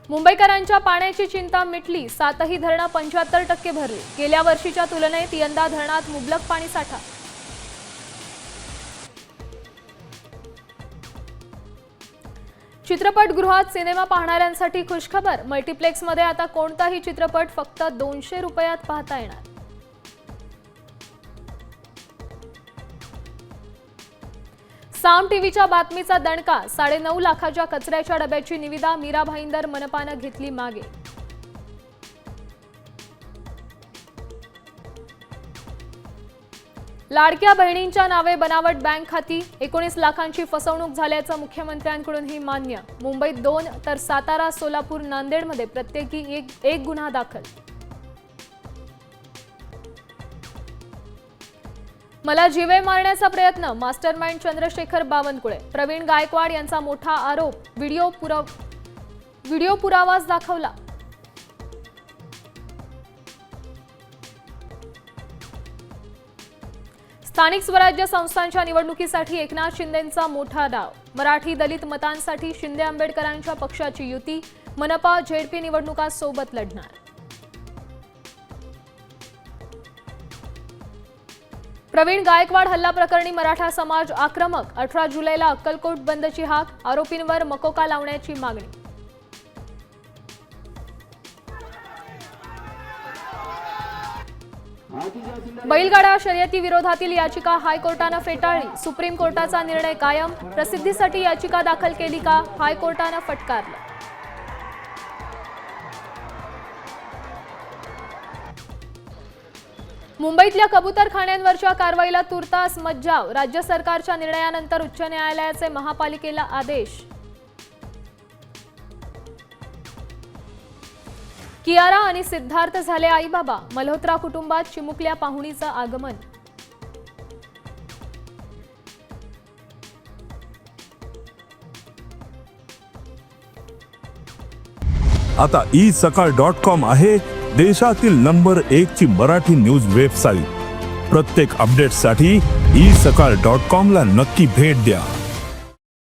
मुंबईकरांच्या पाण्याची चिंता मिटली, 7ही धरणं 75% भरली। गेल्या वर्षीच्या तुलनेत यंदा धरणात मुबलक पाणीसाठा। चित्रपटगृहात सिनेमा पाहणाऱ्यांसाठी खुशखबर, मल्टीप्लेक्समध्ये आता कोणताही चित्रपट फक्त 200 रुपयात पाहता येणार। साम टीव्हीच्या बातमीचा दणका, 9.5 लाखाच्या कचऱ्याच्या डब्याची निविदा मीरा भाईंदर मनपानं घेतली मागे। लाडक्या बहिणींच्या नावे बनावट बँक खाती, 19 लाखांची फसवणूक झाल्याचं मुख्यमंत्र्यांकडूनही मान्य। मुंबईत 2 तर सातारा, सोलापूर, नांदेडमध्ये प्रत्येकी एक गुन्हा दाखल। मला जीवे मारण्याचा प्रयत्न, मास्टरमाइंड चंद्रशेखर बावनकुळे। प्रवीण गायकवाड यांचा मोठा आरोप, व्हिडिओ पुरावाच दाखवला। स्थानिक स्वराज्य संस्थांच्या निवडणुकीसाठी एकनाथ शिंदेंचा मोठा डाव, मराठी दलित मतांसाठी शिंदे आंबेडकरांच्या पक्षाची युती, मनपा झेडपी निवडणुका सोबत लढणार। प्रवीण गायकवाड हल्ला प्रकरणी मराठा समाज आक्रमक, 18 जुलैला अक्कलकोट बंदची हाक, आरोपींवर मकोका लावण्याची मागणी। बैलगाडा शर्यती विरोधातील याचिका हायकोर्टानं फेटाळली, सुप्रीम कोर्टाचा निर्णय कायम, प्रसिद्धीसाठी याचिका दाखल केली का, हायकोर्टानं फटकारलं। मुंबईतल्या कबूतरखान्यांवरच्या कारवाईला तुर्तास मज्जाव, राज्य सरकारच्या निर्णयानंतर उच्च न्यायालयाचे महापालिकेला आदेश। कियारा आणि सिद्धार्थ झाले आई बाबा, मल्होत्रा कुटुंबात चिमुकल्या पाहुणीचं आगमन। आता isakal.com आहे देशातील नंबर 1 ची मराठी न्यूज वेबसाईट। प्रत्येक अपडेटसाठी isakal.com ला नक्की भेट द्या।